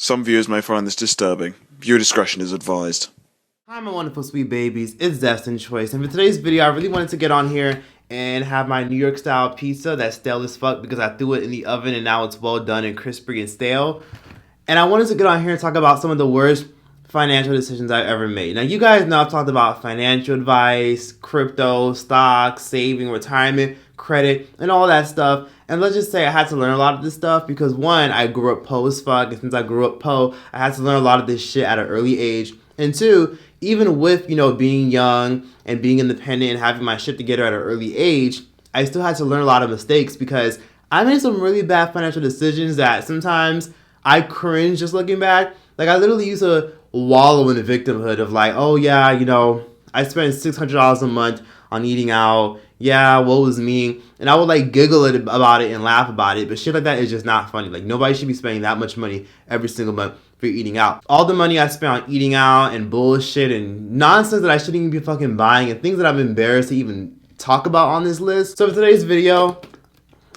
Some viewers may find this disturbing. Viewer discretion is advised. Hi my wonderful sweet babies, it's Destin Troyce, and for today's video I really wanted to get on here and have my New York style pizza that's stale as fuck because I threw it in the oven and now it's well done and crispy and stale. And I wanted to get on here and talk about some of the worst financial decisions I've ever made. Now you guys know I've talked about financial advice, crypto, stocks, saving, retirement, credit, and all that stuff. And let's just say I had to learn a lot of this stuff because one, I grew up po as fuck, and since I grew up po, I had to learn a lot of this shit at an early age. And two, even with, being young and being independent and having my shit together at an early age, I still had to learn a lot of mistakes because I made some really bad financial decisions that sometimes I cringe just looking back. Like I literally used to wallow in the victimhood of like, oh yeah, I spent $600 a month on eating out. Yeah, what was me? And I would like giggle about it and laugh about it, but shit like that is just not funny. Like nobody should be spending that much money every single month for eating out. All the money I spent on eating out and bullshit and nonsense that I shouldn't even be fucking buying and things that I'm embarrassed to even talk about on this list. So for today's video,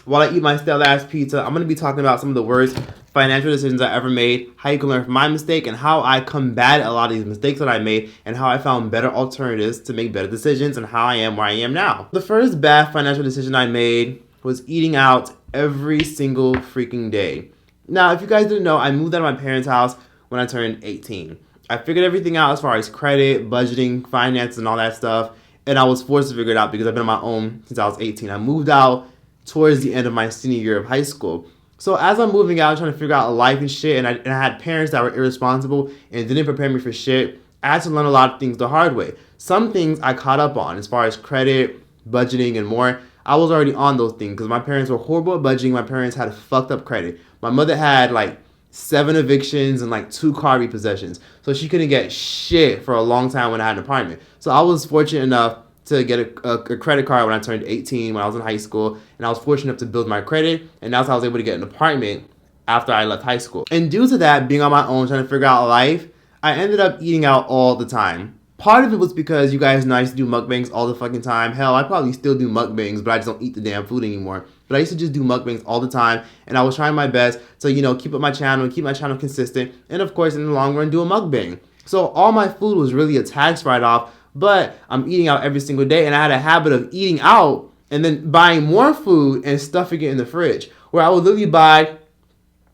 while I eat my stale ass pizza, I'm going to be talking about some of the worst financial decisions I ever made, how you can learn from my mistake, and how I combated a lot of these mistakes that I made, and how I found better alternatives to make better decisions, and how I am where I am now. The first bad financial decision I made was eating out every single freaking day. Now, if you guys didn't know, I moved out of my parents' house when I turned 18. I figured everything out as far as credit, budgeting, finance, and all that stuff, and I was forced to figure it out because I've been on my own since I was 18. I moved out towards the end of my senior year of high school. So as I'm moving out, trying to figure out life and shit, and I had parents that were irresponsible and didn't prepare me for shit, I had to learn a lot of things the hard way. Some things I caught up on as far as credit, budgeting, and more. I was already on those things because my parents were horrible at budgeting. My parents had fucked up credit. My mother had like 7 evictions and like 2 car repossessions. So she couldn't get shit for a long time when I had an apartment. So I was fortunate enough to get a credit card when I turned 18 when I was in high school, and I was fortunate enough to build my credit, and that's how I was able to get an apartment after I left high school. And due to that, being on my own, trying to figure out life, I ended up eating out all the time. Part of it was because you guys know I used to do mukbangs all the fucking time. Hell, I probably still do mukbangs, but I just don't eat the damn food anymore. But I used to just do mukbangs all the time, and I was trying my best to, keep up my channel and keep my channel consistent, and of course, in the long run, do a mukbang. So all my food was really a tax write-off, but I'm eating out every single day, and I had a habit of eating out and then buying more food and stuffing it in the fridge, where I would literally buy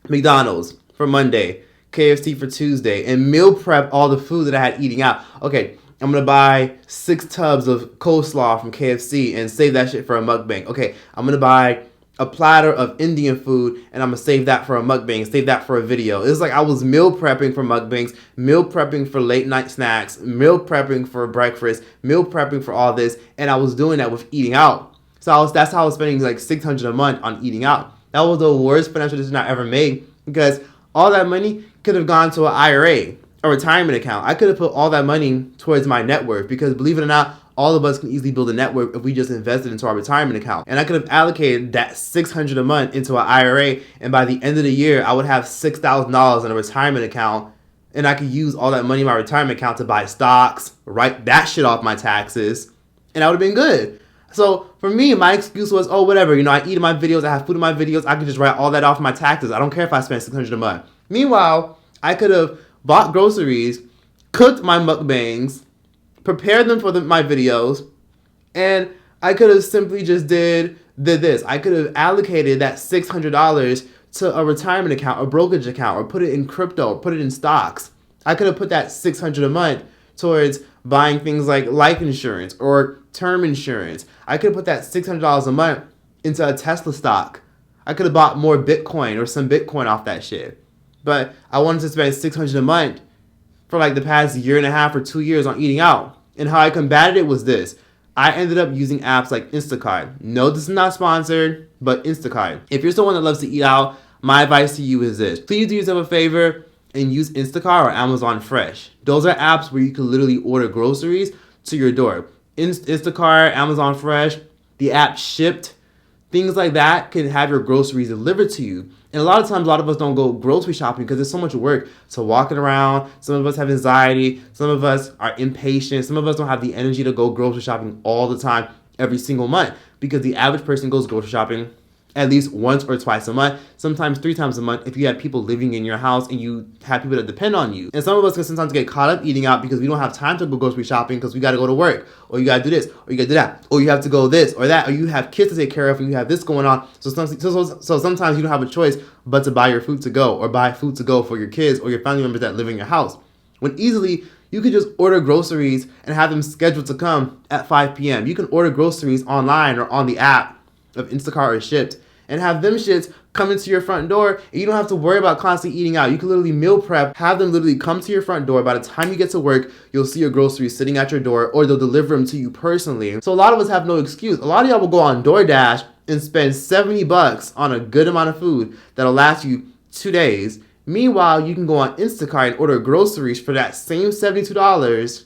McDonald's for Monday, KFC for Tuesday, and meal prep all the food that I had eating out. Okay, I'm going to buy 6 tubs of coleslaw from KFC and save that shit for a mukbang. Okay, I'm going to buy a platter of Indian food, and I'm going to save that for a mukbang, save that for a video. It's like I was meal prepping for mukbangs, meal prepping for late night snacks, meal prepping for breakfast, meal prepping for all this, and I was doing that with eating out. So that's how I was spending like $600 a month on eating out. That was the worst financial decision I ever made because all that money could have gone to an IRA, a retirement account. I could have put all that money towards my net worth because believe it or not, all of us can easily build a net worth if we just invested into our retirement account. And I could have allocated that $600 a month into an IRA, and by the end of the year, I would have $6,000 in a retirement account, and I could use all that money in my retirement account to buy stocks, write that shit off my taxes, and I would have been good. So for me, my excuse was, oh, whatever, I eat in my videos, I have food in my videos, I could just write all that off my taxes. I don't care if I spend $600 a month. Meanwhile, I could have bought groceries, cooked my mukbangs, prepared them for my videos, and I could have simply just did this. I could have allocated that $600 to a retirement account, a brokerage account, or put it in crypto, or put it in stocks. I could have put that $600 a month towards buying things like life insurance or term insurance. I could have put that $600 a month into a Tesla stock. I could have bought more Bitcoin or some Bitcoin off that shit. But I wanted to spend $600 a month for like the past year and a half or 2 years on eating out. And how I combated it was this. I ended up using apps like Instacart. No, this is not sponsored, but Instacart. If you're someone that loves to eat out, my advice to you is this. Please do yourself a favor and use Instacart or Amazon Fresh. Those are apps where you can literally order groceries to your door. Instacart, Amazon Fresh, the app Shipped, things like that can have your groceries delivered to you. And a lot of times, a lot of us don't go grocery shopping because there's so much work. So walking around, some of us have anxiety, some of us are impatient, some of us don't have the energy to go grocery shopping all the time, every single month. Because the average person goes grocery shopping at least once or twice a month, sometimes 3 times a month if you have people living in your house and you have people that depend on you. And some of us can sometimes get caught up eating out because we don't have time to go grocery shopping because we got to go to work, or you got to do this, or you got to do that, or you have to go this or that, or you have kids to take care of and you have this going on. So sometimes you don't have a choice but to buy your food to go, or buy food to go for your kids or your family members that live in your house. When easily you could just order groceries and have them scheduled to come at 5 p.m. You can order groceries online or on the app of Instacart or Shipt and have them shits come into your front door, and you don't have to worry about constantly eating out. You can literally meal prep, have them literally come to your front door. By the time you get to work, you'll see your groceries sitting at your door, or they'll deliver them to you personally. So a lot of us have no excuse. A lot of y'all will go on DoorDash and spend $70 on a good amount of food that'll last you 2 days. Meanwhile, you can go on Instacart and order groceries for that same $72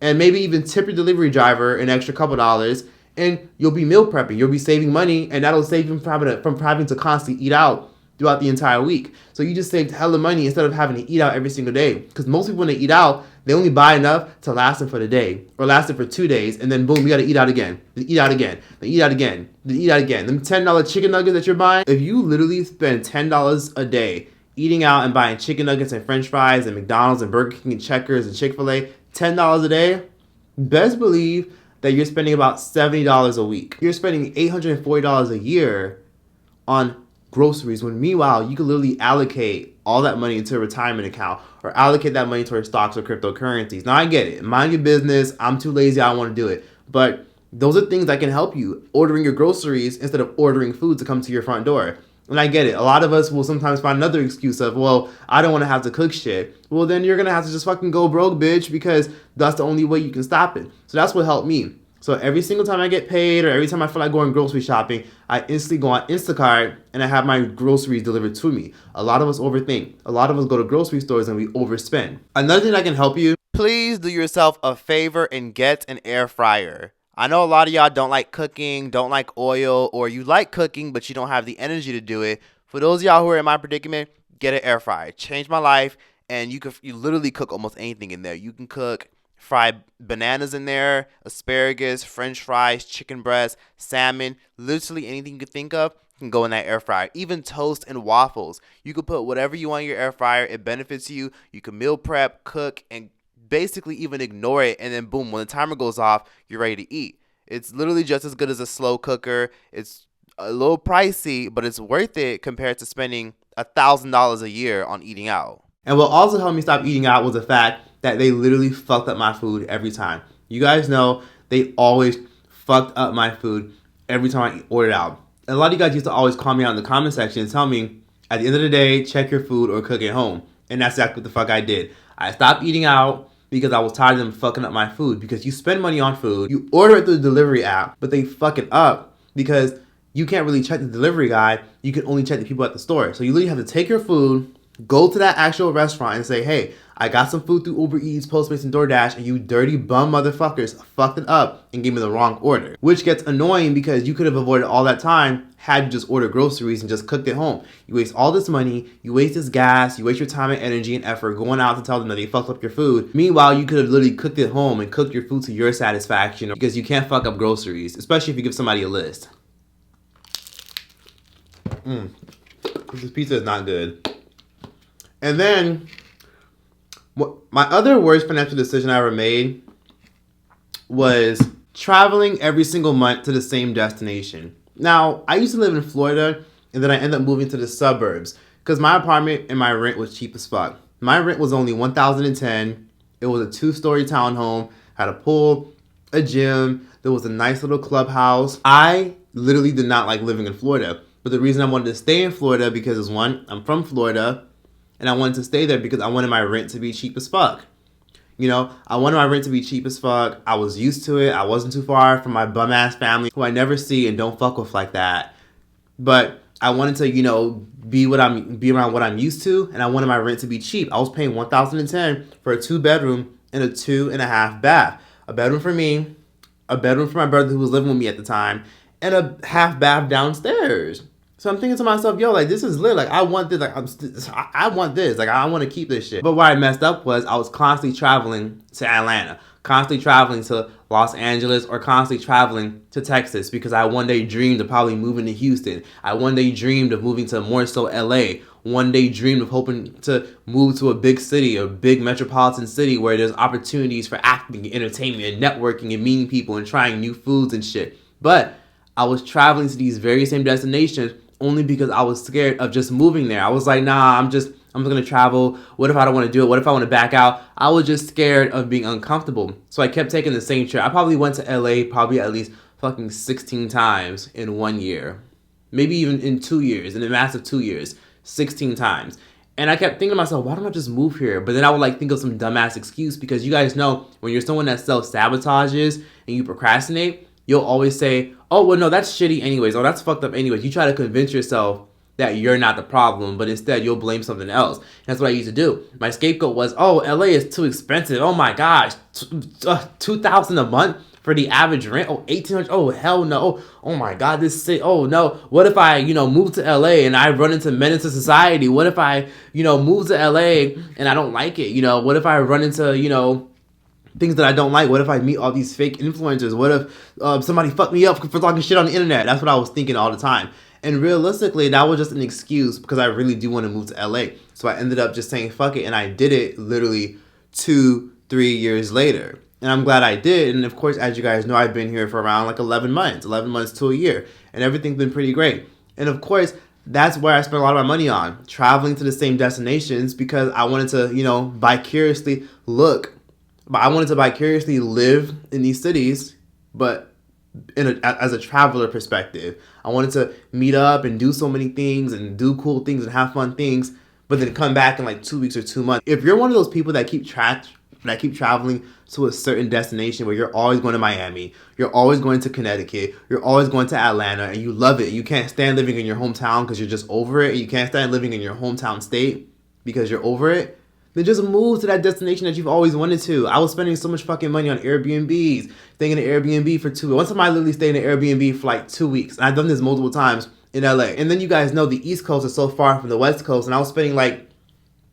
and maybe even tip your delivery driver an extra couple dollars, and you'll be meal prepping. You'll be saving money, and that'll save you from having to constantly eat out throughout the entire week. So you just saved hella money instead of having to eat out every single day. Because most people, when they eat out, they only buy enough to last them for the day, or last them for 2 days, and then boom, you gotta eat out again. Then eat out again. Then eat out again. Then eat out again. Them $10 chicken nuggets that you're buying, if you literally spend $10 a day eating out and buying chicken nuggets and French fries and McDonald's and Burger King and Checkers and Chick-fil-A, $10 a day, best believe that you're spending about $70 a week. You're spending $840 a year on groceries, when meanwhile, you could literally allocate all that money into a retirement account, or allocate that money towards stocks or cryptocurrencies. Now, I get it. Mind your business. I'm too lazy. I don't want to do it. But those are things that can help you. Ordering your groceries instead of ordering food to come to your front door. And I get it. A lot of us will sometimes find another excuse of, well, I don't want to have to cook shit. Well, then you're going to have to just fucking go broke, bitch, because that's the only way you can stop it. So that's what helped me. So every single time I get paid, or every time I feel like going grocery shopping, I instantly go on Instacart and I have my groceries delivered to me. A lot of us overthink. A lot of us go to grocery stores and we overspend. Another thing that can help you, please do yourself a favor and get an air fryer. I know a lot of y'all don't like cooking, don't like oil, or you like cooking, but you don't have the energy to do it. For those of y'all who are in my predicament, get an air fryer. Changed my life, and you literally cook almost anything in there. You can cook fried bananas in there, asparagus, French fries, chicken breast, salmon, literally anything you could think of can go in that air fryer. Even toast and waffles. You could put whatever you want in your air fryer. It benefits you. You can meal prep, cook, and basically even ignore it, and then boom, when the timer goes off, you're ready to eat. It's literally just as good as a slow cooker. It's a little pricey, but it's worth it compared to spending $1,000 a year on eating out. And what also helped me stop eating out was the fact that they literally fucked up my food every time. You guys know they always fucked up my food every time I ordered out. And a lot of you guys used to always call me out in the comment section and tell me, at the end of the day, check your food or cook at home. And that's exactly what the fuck I did. I stopped eating out because I was tired of them fucking up my food. Because you spend money on food, you order it through the delivery app, but they fuck it up because you can't really check the delivery guy. You can only check the people at the store. So you literally have to take your food, go to that actual restaurant and say, hey, I got some food through Uber Eats, Postmates, and DoorDash, and you dirty bum motherfuckers fucked it up and gave me the wrong order. Which gets annoying because you could have avoided all that time had you just ordered groceries and just cooked at home. You waste all this money, you waste this gas, you waste your time and energy and effort going out to tell them that they fucked up your food. Meanwhile, you could have literally cooked at home and cooked your food to your satisfaction, because you can't fuck up groceries, especially if you give somebody a list. This pizza is not good. And then, my other worst financial decision I ever made was traveling every single month to the same destination. Now, I used to live in Florida, and then I ended up moving to the suburbs because my apartment and my rent was cheap as fuck. My rent was only $1,010. It was a 2-story townhome, had a pool, a gym, there was a nice little clubhouse. I literally did not like living in Florida. But the reason I wanted to stay in Florida because is, one, I'm from Florida, and I wanted to stay there because I wanted my rent to be cheap as fuck. You know, I wanted my rent to be cheap as fuck. I was used to it. I wasn't too far from my bum-ass family who I never see and don't fuck with like that. But I wanted to, you know, be around what I'm used to, and I wanted my rent to be cheap. I was paying $1,010 for a 2-bedroom and a 2.5 bath. A bedroom for me, a bedroom for my brother who was living with me at the time, and a half bath downstairs. So I'm thinking to myself, yo, like, this is lit. Like, I want this. Like, I want this. Like, I want to keep this shit. But where I messed up was I was constantly traveling to Atlanta, constantly traveling to Los Angeles, or constantly traveling to Texas, because I one day dreamed of probably moving to Houston. I one day dreamed of moving to more so LA. One day dreamed of hoping to move to a big city, a big metropolitan city where there's opportunities for acting and entertainment and networking and meeting people and trying new foods and shit. But I was traveling to these very same destinations only because I was scared of just moving there. I was like, nah, I'm just gonna travel. What if I don't want to do it? What if I want to back out? I was just scared of being uncomfortable. So I kept taking the same trip. I probably went to LA probably at least fucking 16 times in 1 year. Maybe even in 2 years, in a massive 2 years, 16 times. And I kept thinking to myself, why don't I just move here? But then I would like think of some dumbass excuse, because you guys know when you're someone that self-sabotages and you procrastinate, you'll always say, oh, well, no, that's shitty anyways. Oh, that's fucked up anyways. You try to convince yourself that you're not the problem, but instead you'll blame something else. And that's what I used to do. My scapegoat was, oh, LA is too expensive. Oh my gosh, $2,000 a month for the average rent. Oh, $1,800. Oh, hell no. Oh my God, this city. Oh no. What if I, move to LA and I run into menace to society? What if I, move to LA and I don't like it? What if I run into, things that I don't like? What if I meet all these fake influencers? What if somebody fucked me up for talking shit on the internet? That's what I was thinking all the time. And realistically, that was just an excuse, because I really do want to move to LA. So I ended up just saying fuck it, and I did it literally 2-3 years later. And I'm glad I did. And of course, as you guys know, I've been here for around like 11 months to a year. And everything's been pretty great. And of course, that's where I spent a lot of my money on, traveling to the same destinations, because I wanted to, vicariously I wanted to vicariously live in these cities, but as a traveler perspective. I wanted to meet up and do so many things and do cool things and have fun things, but then come back in like 2 weeks or 2 months. If you're one of those people that keep traveling to a certain destination where you're always going to Miami, you're always going to Connecticut, you're always going to Atlanta, and you love it, and you can't stand living in your hometown because you're just over it, and you can't stand living in your hometown state because you're over it, then just move to that destination that you've always wanted to. I was spending so much fucking money on Airbnbs, staying in an Airbnb for 2 weeks. One time I literally stayed in an Airbnb for like 2 weeks. And I've done this multiple times in LA. And then you guys know the East Coast is so far from the West Coast. And I was spending like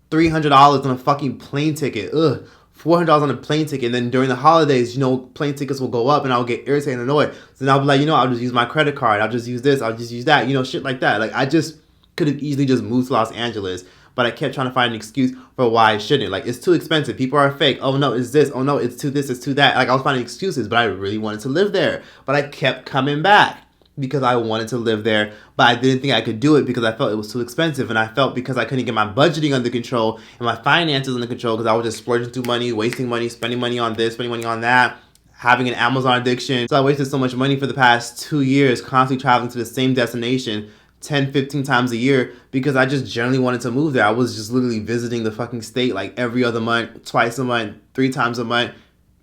$300 on a fucking plane ticket. $400 on a plane ticket. And then during the holidays, plane tickets will go up and I'll get irritated and annoyed. So then I'll be like, I'll just use my credit card. I'll just use this. I'll just use that. Shit like that. Like, I just could have easily just moved to Los Angeles. But I kept trying to find an excuse for why I shouldn't. Like, it's too expensive. People are fake. Oh, no, it's this. Oh, no, it's too this. It's too that. Like, I was finding excuses, but I really wanted to live there. But I kept coming back because I wanted to live there. But I didn't think I could do it because I felt it was too expensive. And I felt because I couldn't get my budgeting under control and my finances under control, because I was just splurging through money, wasting money, spending money on this, spending money on that, having an Amazon addiction. So I wasted so much money for the past 2 years, constantly traveling to the same destination 10, 15 times a year, because I just generally wanted to move there. I was just literally visiting the fucking state like every other month, twice a month, 3 times a month,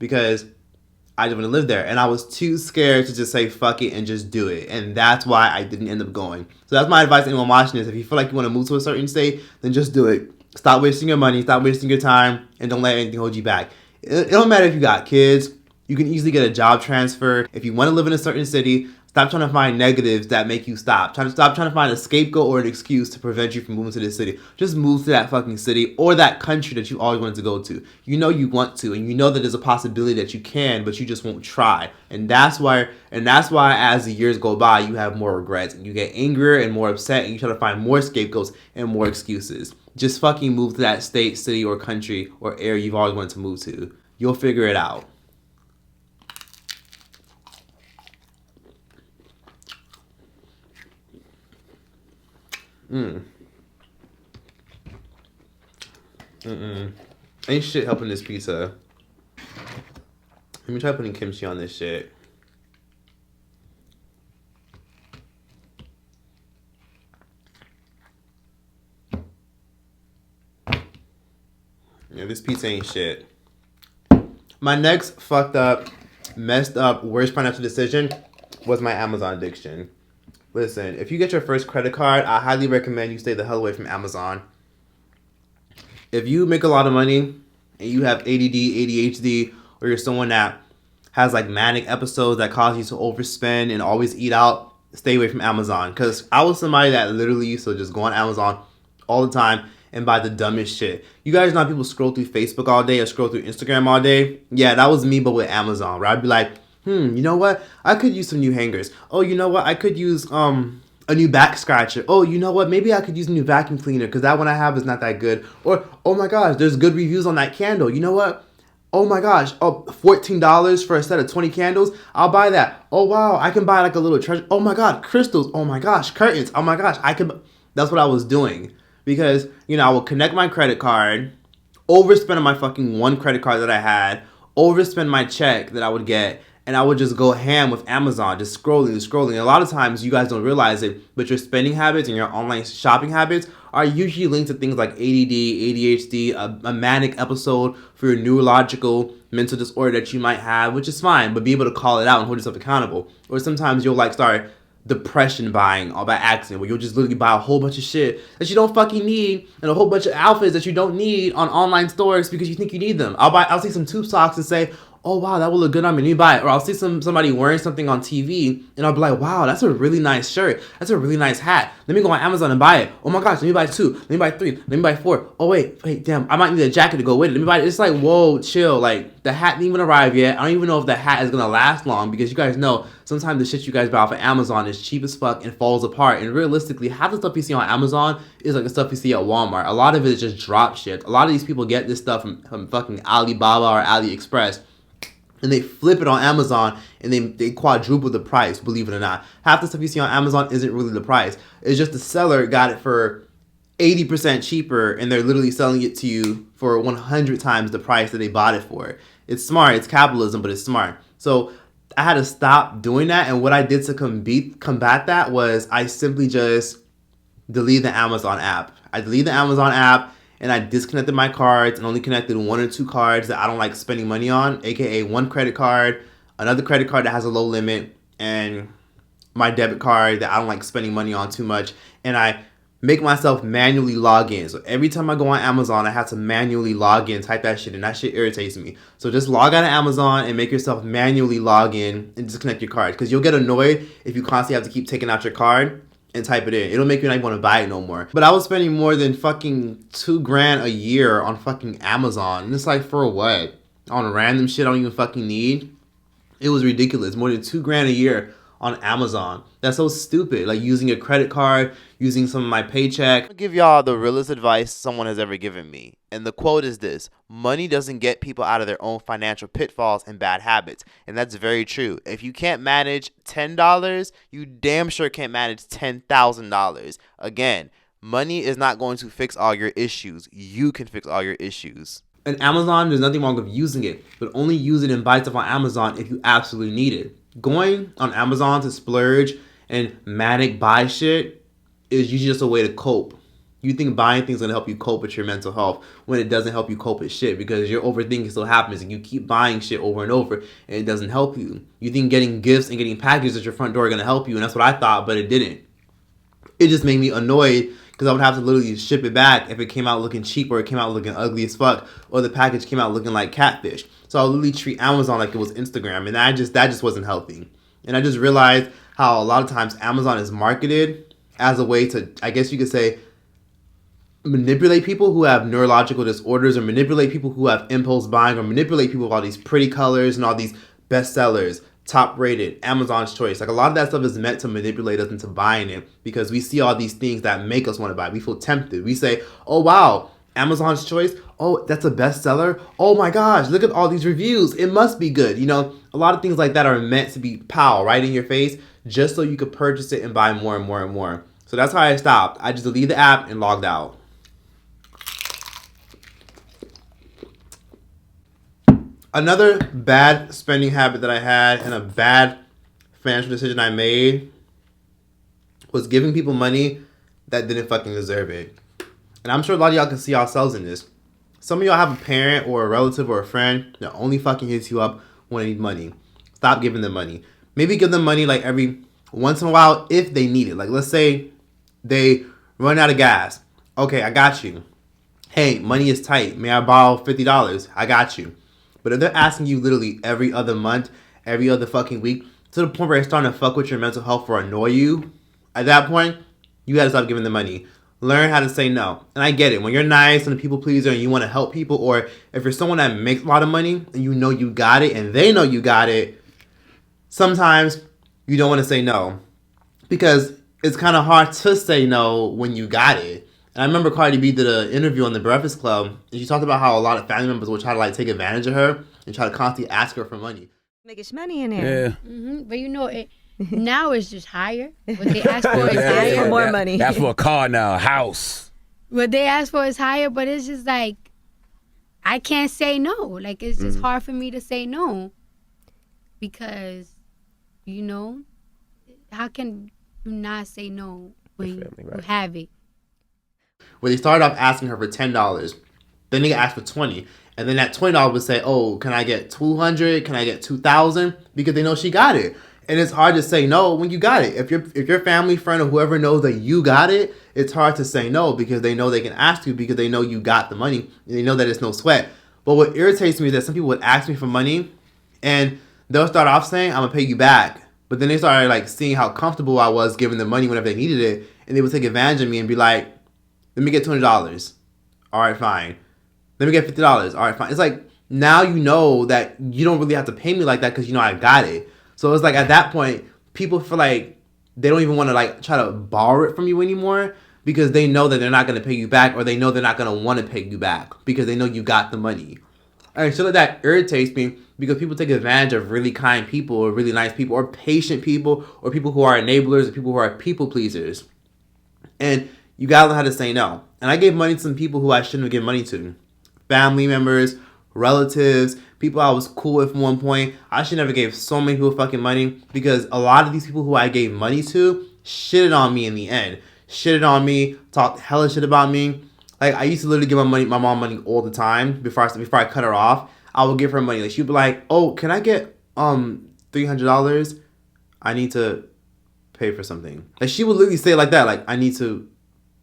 because I just want to live there. And I was too scared to just say fuck it and just do it. And that's why I didn't end up going. So that's my advice to anyone watching this. If you feel like you want to move to a certain state, then just do it. Stop wasting your money, stop wasting your time, and don't let anything hold you back. It don't matter if you got kids. You can easily get a job transfer. If you want to live in a certain city, stop trying to find negatives that make you stop. Stop trying to find a scapegoat or an excuse to prevent you from moving to this city. Just move to that fucking city or that country that you always wanted to go to. You know you want to, and you know that there's a possibility that you can, but you just won't try. And that's why as the years go by, you have more regrets and you get angrier and more upset, and you try to find more scapegoats and more excuses. Just fucking move to that state, city, or country or area you've always wanted to move to. You'll figure it out. Ain't shit helping this pizza. Let me try putting kimchi on this shit. Yeah, this pizza ain't shit. My next fucked up, messed up, worst financial decision was my Amazon addiction. Listen, if you get your first credit card, I highly recommend you stay the hell away from Amazon. If you make a lot of money and you have ADD, ADHD, or you're someone that has like manic episodes that cause you to overspend and always eat out, stay away from Amazon. Because I was somebody that literally used to just go on Amazon all the time and buy the dumbest shit. You guys know how people scroll through Facebook all day or scroll through Instagram all day? Yeah, that was me, but with Amazon, where I'd be like, you know what? I could use some new hangers. Oh, you know what? I could use a new back scratcher. Oh, you know what? Maybe I could use a new vacuum cleaner because that one I have is not that good. Or, oh my gosh, there's good reviews on that candle. You know what? Oh my gosh, oh, $14 for a set of 20 candles. I'll buy that. Oh wow, I can buy like a little treasure. Oh my god, crystals. Oh my gosh, curtains. Oh my gosh, I can. That's what I was doing because I would connect my credit card, overspend on my fucking one credit card that I had, overspend my check that I would get, and I would just go ham with Amazon, just scrolling and scrolling. And a lot of times you guys don't realize it, but your spending habits and your online shopping habits are usually linked to things like ADD, ADHD, a manic episode for your neurological mental disorder that you might have, which is fine, but be able to call it out and hold yourself accountable. Or sometimes you'll start depression buying all by accident, where you'll just literally buy a whole bunch of shit that you don't fucking need and a whole bunch of outfits that you don't need on online stores because you think you need them. I'll see some tube socks and say, oh wow, that will look good on me, let me buy it. Or I'll see somebody wearing something on TV and I'll be like, wow, that's a really nice shirt, that's a really nice hat, let me go on Amazon and buy it. Oh my gosh, let me buy 2, let me buy 3, let me buy 4. Oh wait, damn, I might need a jacket to go with it, let me buy it. It's like, whoa, chill. Like, the hat didn't even arrive yet. I don't even know if the hat is gonna last long because you guys know sometimes the shit you guys buy off of Amazon is cheap as fuck and falls apart. And realistically, half the stuff you see on Amazon is like the stuff you see at Walmart. A lot of it is just drop shit. A lot of these people get this stuff from fucking Alibaba or AliExpress, and they flip it on Amazon and they quadruple the price, believe it or not. Half the stuff you see on Amazon isn't really the price. It's just the seller got it for 80% cheaper and they're literally selling it to you for 100 times the price that they bought it for. It's smart. It's capitalism, but it's smart. So I had to stop doing that. And what I did to combat that was I simply just deleted the Amazon app. I deleted the Amazon app and I disconnected my cards and only connected 1 or 2 cards that I don't like spending money on, aka one credit card, another credit card that has a low limit, and my debit card that I don't like spending money on too much. And I make myself manually log in. So every time I go on Amazon, I have to manually log in, type that shit, and that shit irritates me. So just log out of Amazon and make yourself manually log in and disconnect your card, because you'll get annoyed if you constantly have to keep taking out your card and type it in. It'll make you not want to buy it no more. But I was spending more than fucking $2,000 a year on fucking Amazon. And it's like, for what? On random shit I don't even fucking need? It was ridiculous. More than $2,000 a year on Amazon. That's so stupid. Like using a credit card, using some of my paycheck. I'll give y'all the realest advice someone has ever given me. And the quote is this: money doesn't get people out of their own financial pitfalls and bad habits. And that's very true. If you can't manage $10, you damn sure can't manage $10,000. Again, money is not going to fix all your issues. You can fix all your issues. And Amazon, there's nothing wrong with using it, but only use it and buy stuff on Amazon if you absolutely need it. Going on Amazon to splurge and manic buy shit is usually just a way to cope. You think buying things is going to help you cope with your mental health when it doesn't help you cope with shit, because your overthinking still happens and you keep buying shit over and over and it doesn't help you. You think getting gifts and getting packages at your front door are going to help you, and that's what I thought, but it didn't. It just made me annoyed because I would have to literally ship it back if it came out looking cheap or it came out looking ugly as fuck or the package came out looking like catfish. So I would literally treat Amazon like it was Instagram, and that just wasn't healthy. And I just realized how a lot of times Amazon is marketed as a way to, I guess you could say, manipulate people who have neurological disorders, or manipulate people who have impulse buying, or manipulate people with all these pretty colors and all these bestsellers, top rated, Amazon's choice. Like, a lot of that stuff is meant to manipulate us into buying it because we see all these things that make us want to buy. We feel tempted. We say, oh wow, Amazon's choice. Oh, that's a bestseller. Oh my gosh, look at all these reviews. It must be good. You know, a lot of things like that are meant to be pow right in your face just so you could purchase it and buy more and more and more. So that's how I stopped. I just deleted the app and logged out. Another bad spending habit that I had and a bad financial decision I made was giving people money that didn't fucking deserve it. And I'm sure a lot of y'all can see yourselves in this. Some of y'all have a parent or a relative or a friend that only fucking hits you up when they need money. Stop giving them money. Maybe give them money like every once in a while if they need it. Like, let's say they run out of gas. Okay, I got you. Hey, money is tight. May I borrow $50? I got you. But if they're asking you literally every other month, every other fucking week to the point where it's starting to fuck with your mental health or annoy you, at that point, you gotta stop giving them money. Learn how to say no. And I get it. When you're nice and a people pleaser and you want to help people, or if you're someone that makes a lot of money and you know you got it and they know you got it, sometimes you don't want to say no. Because it's kind of hard to say no when you got it. And I remember Cardi B did an interview on The Breakfast Club, and she talked about how a lot of family members would try to like take advantage of her and try to constantly ask her for money. Making money in there. Yeah. But you know, now it's just higher. What they ask for is higher. For more money. That's for a car now, a house. What they ask for is higher, but it's just like, I can't say no. Like, it's just hard for me to say no. Because, you know, how can you not say no when you have it? Where they started off asking her for $10. Then they asked for $20. And then that $20 would say, oh, can I get $200? Can I get $2,000? Because they know she got it. And it's hard to say no when you got it. If your family friend or whoever knows that you got it, it's hard to say no because they know they can ask you because they know you got the money and they know that it's no sweat. But what irritates me is that some people would ask me for money and they'll start off saying, I'm going to pay you back. But then they started like seeing how comfortable I was giving them money whenever they needed it. And they would take advantage of me and be like, let me get $200. All right, fine. Let me get $50. All right, fine. It's like, now you know that you don't really have to pay me like that because you know I got it. So it's like at that point, people feel like they don't even want to like try to borrow it from you anymore because they know that they're not going to pay you back, or they know they're not going to want to pay you back because they know you got the money. And so that irritates me because people take advantage of really kind people or really nice people or patient people or people who are enablers or people who are people pleasers. And you got to learn how to say no. And I gave money to some people who I shouldn't have given money to. Family members, relatives, people I was cool with at one point. I should never gave so many people fucking money because a lot of these people who I gave money to shitted on me in the end. Shitted on me, talked hella shit about me. Like, I used to literally give my mom money all the time before I cut her off. I would give her money. Like, she'd be like, oh, can I get $300? I need to pay for something. Like, she would literally say it like that. Like, I need to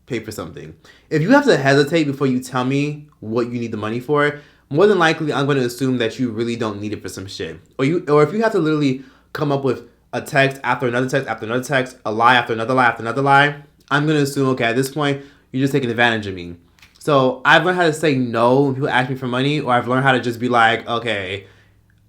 pay for something. If you have to hesitate before you tell me what you need the money for, more than likely I'm going to assume that you really don't need it for some shit. Or if you have to literally come up with a text after another text after another text, a lie after another lie after another lie, I'm going to assume, okay, at this point, you're just taking advantage of me. So I've learned how to say no when people ask me for money, or I've learned how to just be like, okay,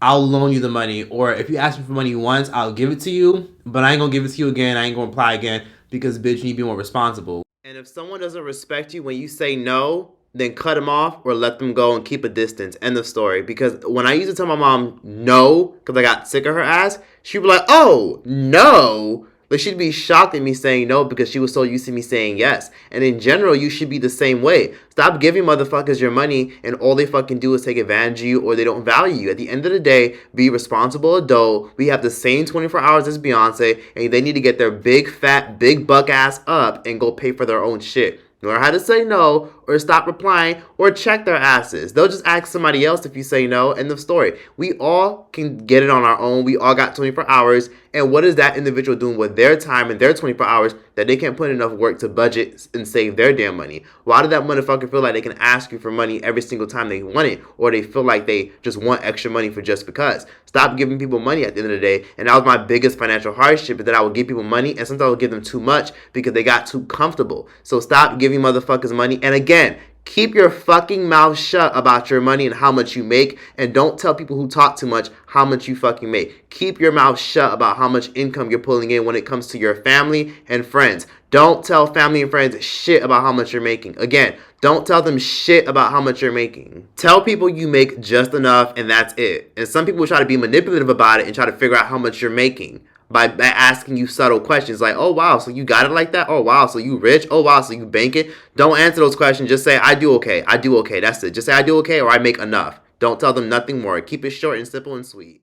I'll loan you the money. Or if you ask me for money once, I'll give it to you, but I ain't going to give it to you again. I ain't going to reply again because, bitch, you need to be more responsible. And if someone doesn't respect you when you say no, then cut them off or let them go and keep a distance. End of story. Because when I used to tell my mom no, because I got sick of her ass, she'd be like, oh, no. Like, she'd be shocked at me saying no because she was so used to me saying yes. And in general, you should be the same way. Stop giving motherfuckers your money and all they fucking do is take advantage of you or they don't value you. At the end of the day, be a responsible adult. We have the same 24 hours as Beyonce, and they need to get their big, fat, big buck ass up and go pay for their own shit. Learn how to say no, or stop replying, or check their asses. They'll just ask somebody else if you say no. End of story. We all can get it on our own. We all got 24 hours. And what is that individual doing with their time and their 24 hours that they can't put enough work to budget and save their damn money? Why did that motherfucker feel like they can ask you for money every single time they want it? Or they feel like they just want extra money for just because? Stop giving people money at the end of the day. And that was my biggest financial hardship, is that I would give people money and sometimes I would give them too much because they got too comfortable. So stop giving motherfuckers money. And again, keep your fucking mouth shut about your money and how much you make, and don't tell people who talk too much how much you fucking make. Keep your mouth shut about how much income you're pulling in when it comes to your family and friends. Don't tell family and friends shit about how much you're making. Again, don't tell them shit about how much you're making. Tell people you make just enough and that's it. And some people try to be manipulative about it and try to figure out how much you're making by asking you subtle questions like, oh, wow, so you got it like that? Oh, wow, so you rich? Oh, wow, so you bank it? Don't answer those questions. Just say, I do okay. I do okay. That's it. Just say, I do okay, or I make enough. Don't tell them nothing more. Keep it short and simple and sweet.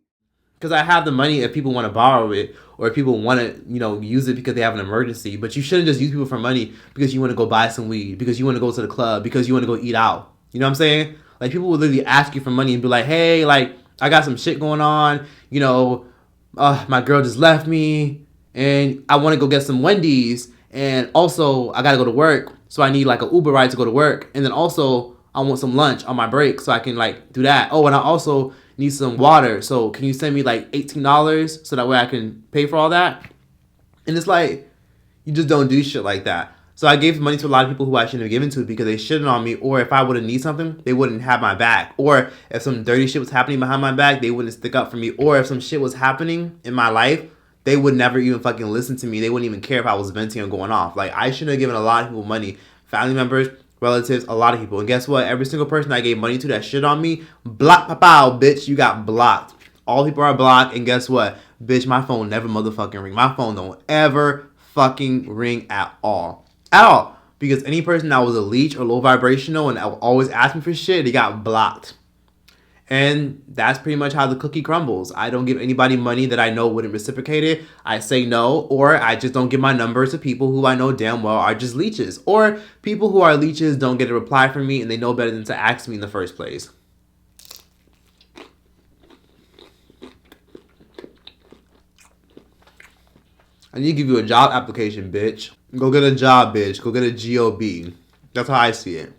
Because I have the money if people want to borrow it, or if people want to, use it because they have an emergency. But you shouldn't just use people for money because you want to go buy some weed, because you want to go to the club, because you want to go eat out. You know what I'm saying? Like, people will literally ask you for money and be like, hey, like, I got some shit going on, my girl just left me, and I want to go get some Wendy's, and also I gotta go to work, so I need like an Uber ride to go to work, and then also I want some lunch on my break so I can like do that. Oh, and I also need some water. So can you send me like $18 so that way I can pay for all that? And it's like, you just don't do shit like that. So I gave money to a lot of people who I shouldn't have given to because they shitted on me, or if I would have need something, they wouldn't have my back. Or if some dirty shit was happening behind my back, they wouldn't stick up for me. Or if some shit was happening in my life, they would never even fucking listen to me. They wouldn't even care if I was venting or going off. Like, I shouldn't have given a lot of people money. Family members, relatives, a lot of people. And guess what? Every single person I gave money to that shit on me, block, pow, bitch, you got blocked. All people are blocked, and guess what? Bitch, my phone never motherfucking ring. My phone don't ever fucking ring at all. At all. Because any person that was a leech or low vibrational and always asked me for shit, they got blocked. And that's pretty much how the cookie crumbles. I don't give anybody money that I know wouldn't reciprocate it. I say no, or I just don't give my numbers to people who I know damn well are just leeches. Or people who are leeches don't get a reply from me and they know better than to ask me in the first place. I need to give you a job application, bitch. Go get a job, bitch. Go get a GOB. That's how I see it.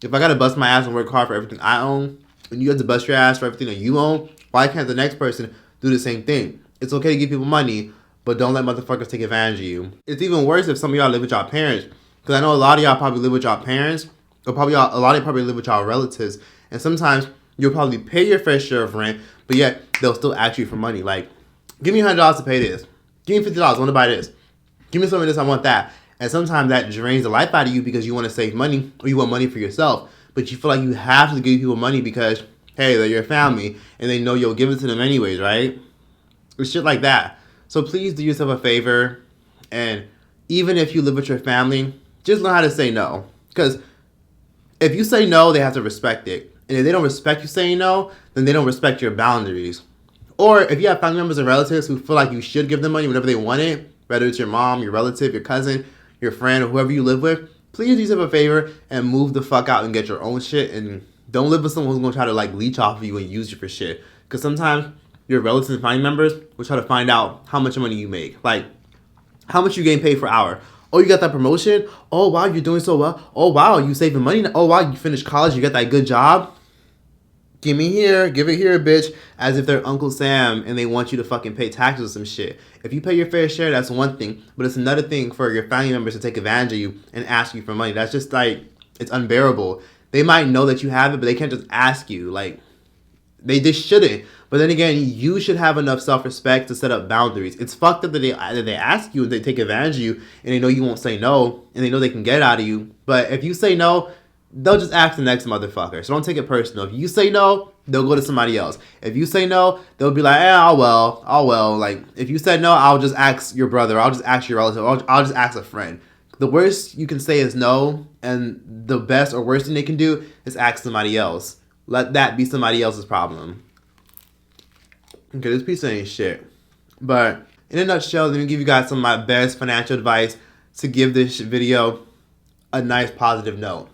If I gotta bust my ass and work hard for everything I own, and you have to bust your ass for everything that you own, why can't the next person do the same thing? It's okay to give people money, but don't let motherfuckers take advantage of you. It's even worse if some of y'all live with y'all parents. Because I know a lot of y'all probably live with y'all parents, or a lot of you probably live with y'all relatives. And sometimes you'll probably pay your fair share of rent, but yet they'll still ask you for money. Like, give me $100 to pay this. Give me $50, I want to buy this. Give me some of this, I want that. And sometimes that drains the life out of you because you want to save money or you want money for yourself. But you feel like you have to give people money because, hey, they're your family and they know you'll give it to them anyways, right? It's shit like that. So please do yourself a favor. And even if you live with your family, just learn how to say no. Because if you say no, they have to respect it. And if they don't respect you saying no, then they don't respect your boundaries. Or if you have family members and relatives who feel like you should give them money whenever they want it, whether it's your mom, your relative, your cousin, your friend, or whoever you live with, please do yourself a favor and move the fuck out and get your own shit. And don't live with someone who's going to try to like leech off of you and use you for shit. Because sometimes your relatives and family members will try to find out how much money you make. Like, how much you getting paid per hour. Oh, you got that promotion? Oh, wow, you're doing so well. Oh, wow, you saving money. Oh, wow, you finished college. You got that good job. Give it here, bitch, as if they're Uncle Sam and they want you to fucking pay taxes or some shit. If you pay your fair share, that's one thing. But it's another thing for your family members to take advantage of you and ask you for money. That's just like, it's unbearable. They might know that you have it, but they can't just ask you. Like, they just shouldn't. But then again, you should have enough self-respect to set up boundaries. It's fucked up that they ask you and they take advantage of you and they know you won't say no and they know they can get it out of you. But if you say no, they'll just ask the next motherfucker. So don't take it personal. If you say no, they'll go to somebody else. If you say no, they'll be like, oh well. Like, if you said no, I'll just ask your brother. I'll just ask your relative. I'll just ask a friend. The worst you can say is no, and the best or worst thing they can do is ask somebody else. Let that be somebody else's problem. Okay, this piece ain't shit. But in a nutshell, let me give you guys some of my best financial advice to give this video a nice positive note.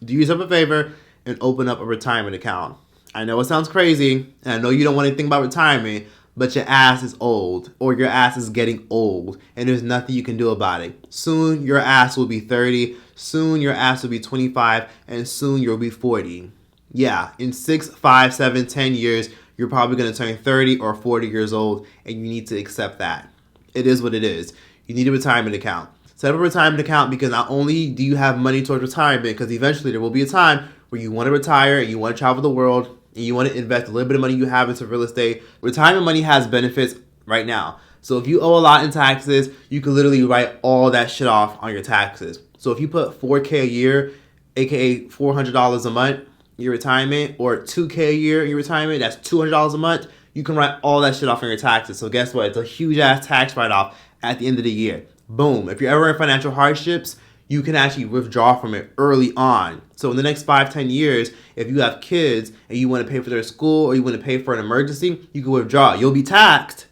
Do yourself a favor and open up a retirement account. I know it sounds crazy, and I know you don't want to think about retirement, but your ass is old, or your ass is getting old, and there's nothing you can do about it. Soon, your ass will be 30, soon your ass will be 25, and soon you'll be 40. Yeah, in 6, 5, 7, 10 years, you're probably going to turn 30 or 40 years old, and you need to accept that. It is what it is. You need a retirement account. Set up a retirement account because not only do you have money towards retirement, because eventually there will be a time where you want to retire and you want to travel the world and you want to invest a little bit of money you have into real estate. Retirement money has benefits right now. So if you owe a lot in taxes, you can literally write all that shit off on your taxes. So if you put $4K a year, aka $400 a month in your retirement, or $2K a year in your retirement, that's $200 a month, you can write all that shit off on your taxes. So guess what? It's a huge ass tax write-off at the end of the year. Boom. If you're ever in financial hardships, you can actually withdraw from it early on. So in the next 5, 10 years, if you have kids and you want to pay for their school or you want to pay for an emergency, you can withdraw. You'll be taxed.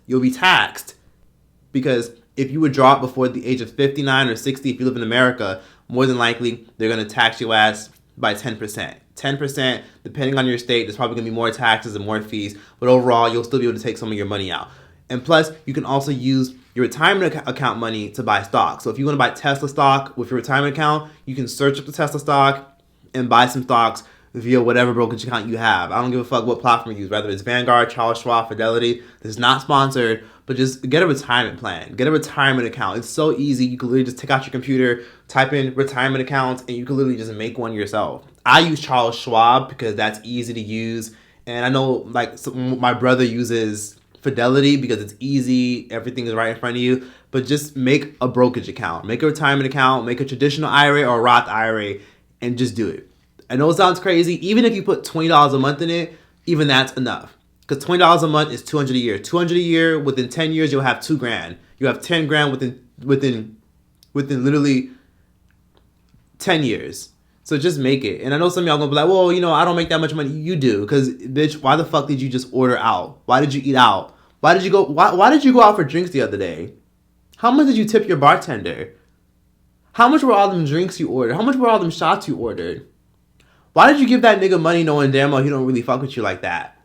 Because if you withdraw before the age of 59 or 60, if you live in America, more than likely they're going to tax your ass by 10%. 10%, depending on your state, there's probably going to be more taxes and more fees. But overall, you'll still be able to take some of your money out. And plus, you can also use your retirement account money to buy stock. So if you want to buy Tesla stock with your retirement account, you can search up the Tesla stock and buy some stocks via whatever brokerage account you have. I don't give a fuck what platform you use, whether it's Vanguard, Charles Schwab, Fidelity. This is not sponsored, but just get a retirement plan. Get a retirement account. It's so easy. You can literally just take out your computer, type in retirement accounts, and you can literally just make one yourself. I use Charles Schwab because that's easy to use. And I know like my brother uses Fidelity because it's easy. Everything is right in front of you. But just make a brokerage account. Make a retirement account. Make a traditional IRA or a Roth IRA and just do it. I know it sounds crazy. Even if you put $20 a month in it, even that's enough. Because $20 a month is $200 a year. $200 a year, within 10 years, you'll have $2,000. You have 10 grand within literally 10 years. So just make it. And I know some of y'all gonna be like, well, you know, I don't make that much money. You do. Because, bitch, why the fuck did you just order out? Why did you eat out? Why did you go out for drinks the other day? How much did you tip your bartender? How much were all them drinks you ordered? How much were all them shots you ordered? Why did you give that nigga money knowing damn well he don't really fuck with you like that?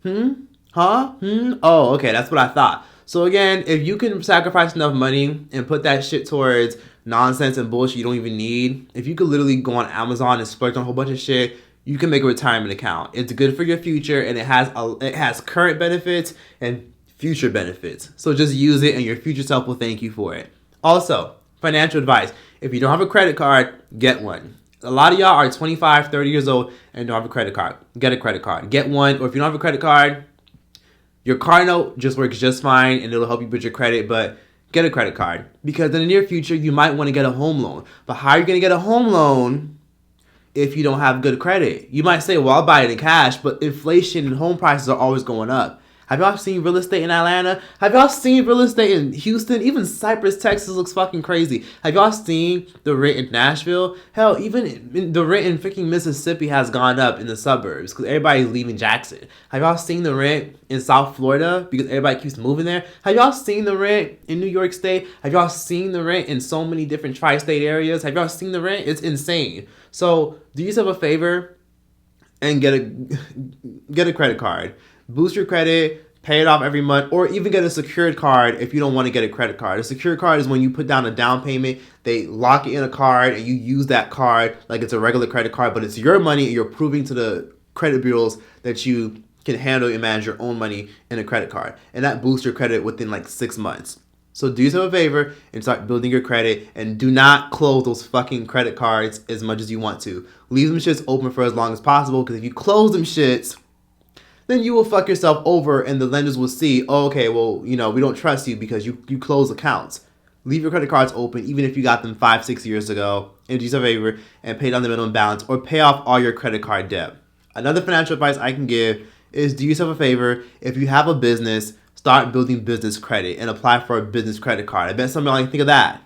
Huh? Oh, okay, that's what I thought. So again, if you can sacrifice enough money and put that shit towards nonsense and bullshit you don't even need, if you could literally go on Amazon and splurge on a whole bunch of shit, you can make a retirement account. It's good for your future, and it has current benefits and future benefits. So just use it, and your future self will thank you for it. Also, financial advice. If you don't have a credit card, get one. A lot of y'all are 25, 30 years old and don't have a credit card. Get a credit card. Get one. Or if you don't have a credit card, your car note just works just fine and it'll help you build your credit. But get a credit card. Because in the near future, you might want to get a home loan. But how are you going to get a home loan if you don't have good credit? You might say, well, I'll buy it in cash. But inflation and home prices are always going up. Have y'all seen real estate in Atlanta? Have y'all seen real estate in Houston? Even Cypress, Texas looks fucking crazy. Have y'all seen the rent in Nashville? Hell, even the rent in freaking Mississippi has gone up in the suburbs because everybody's leaving Jackson. Have y'all seen the rent in South Florida because everybody keeps moving there? Have y'all seen the rent in New York State? Have y'all seen the rent in so many different tri-state areas? Have y'all seen the rent? It's insane. So do yourself a favor and get a credit card. Boost your credit, pay it off every month, or even get a secured card if you don't want to get a credit card. A secured card is when you put down a down payment, they lock it in a card, and you use that card like it's a regular credit card, but it's your money, and you're proving to the credit bureaus that you can handle and manage your own money in a credit card. And that boosts your credit within like 6 months. So do yourself a favor and start building your credit, and do not close those fucking credit cards as much as you want to. Leave them shits open for as long as possible, because if you close them shits, then you will fuck yourself over and the lenders will see, oh, okay, well, you know, we don't trust you because you close accounts. Leave your credit cards open even if you got them 5-6 years ago, and do yourself a favor and pay down the minimum balance or pay off all your credit card debt. Another financial advice I can give is do yourself a favor. If you have a business, start building business credit and apply for a business credit card. I bet some of y'all think of that.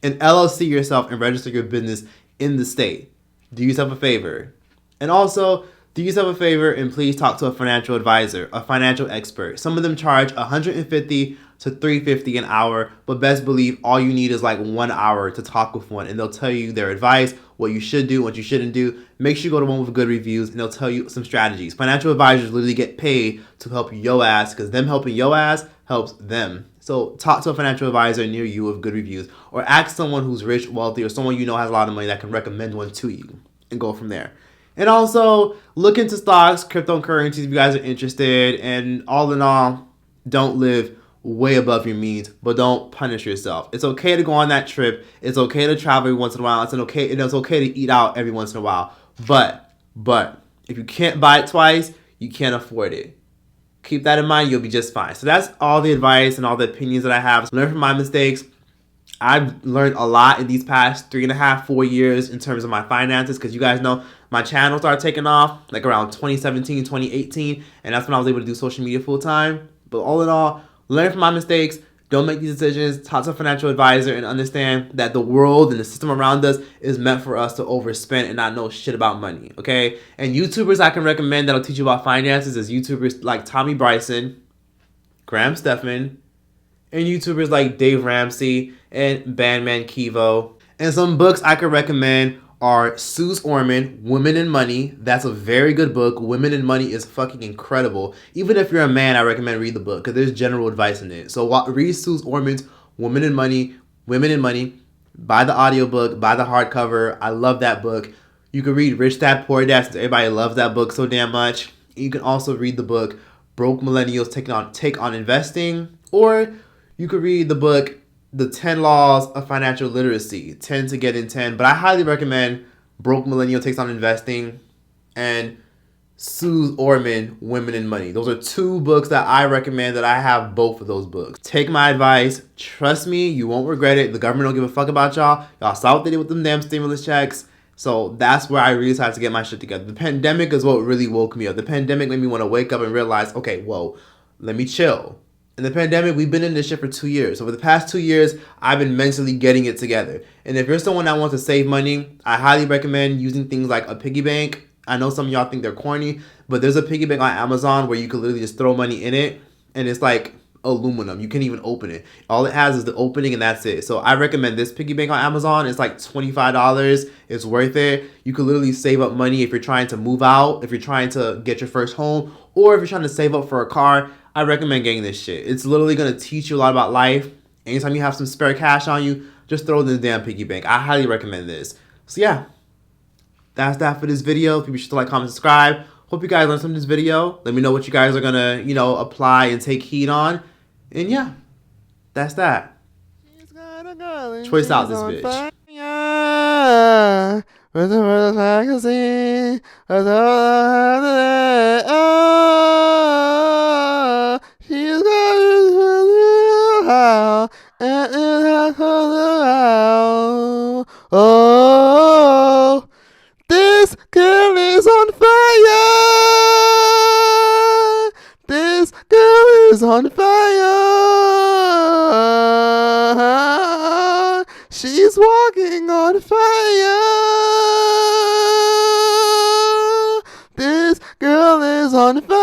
And LLC yourself and register your business in the state. Do yourself a favor. And also, do yourself a favor and please talk to a financial advisor, a financial expert. Some of them charge $150 to $350 an hour, but best believe all you need is like 1 hour to talk with one, and they'll tell you their advice, what you should do, what you shouldn't do. Make sure you go to one with good reviews, and they'll tell you some strategies. Financial advisors literally get paid to help your ass, because them helping your ass helps them. So talk to a financial advisor near you with good reviews, or ask someone who's rich, wealthy, or someone you know has a lot of money that can recommend one to you, and go from there. And also, look into stocks, cryptocurrencies if you guys are interested. And all in all, don't live way above your means, but don't punish yourself. It's okay to go on that trip. It's okay to travel every once in a while. It's okay to eat out every once in a while. But if you can't buy it twice, you can't afford it. Keep that in mind. You'll be just fine. So that's all the advice and all the opinions that I have. So learn from my mistakes. I've learned a lot in these past 3.5, 4 years in terms of my finances, because you guys know my channel started taking off like around 2017, 2018, and that's when I was able to do social media full time. But all in all, learn from my mistakes. Don't make these decisions. Talk to a financial advisor and understand that the world and the system around us is meant for us to overspend and not know shit about money, okay? And YouTubers I can recommend that'll teach you about finances is YouTubers like Tommy Bryson, Graham Stephan, and YouTubers like Dave Ramsey and Bandman Kivo. And some books I could recommend are Suze Orman, Women and Money. That's a very good book. Women and Money is fucking incredible. Even if you're a man, I recommend read the book because there's general advice in it. So read Suze Orman's Women and Money, Buy the audiobook, buy the hardcover. I love that book. You can read Rich Dad Poor Dad, since everybody loves that book so damn much. You can also read the book Broke Millennials Take on Investing, or you could read the book The 10 Laws of Financial Literacy, 10 to Get in 10. But I highly recommend Broke Millennial Takes on Investing and Suze Orman, Women in Money. Those are 2 books that I recommend, that I have both of those books. Take my advice. Trust me, you won't regret it. The government don't give a fuck about y'all. Y'all saw what they did with them damn stimulus checks. So that's where I really decided to get my shit together. The pandemic is what really woke me up. The pandemic made me want to wake up and realize, okay, whoa, let me chill. In the pandemic, we've been in this shit for 2 years. Over the past 2 years, I've been mentally getting it together. And if you're someone that wants to save money, I highly recommend using things like a piggy bank. I know some of y'all think they're corny, but there's a piggy bank on Amazon where you can literally just throw money in it, and it's like aluminum. You can't even open it. All it has is the opening, and that's it. So I recommend this piggy bank on Amazon. It's like $25. It's worth it. You can literally save up money if you're trying to move out, if you're trying to get your first home, or if you're trying to save up for a car. I recommend getting this shit. It's literally going to teach you a lot about life. Anytime you have some spare cash on you, just throw it in the damn piggy bank. I highly recommend this. So yeah, that's that for this video. People should like, comment, subscribe. Hope you guys learned something from this video. Let me know what you guys are going to, apply and take heed on. And yeah, that's that. Troyce out this bitch. With the world magazine, she's got oh, this girl is on fire. This girl is on fire. She's walking on fire. This girl is on fire.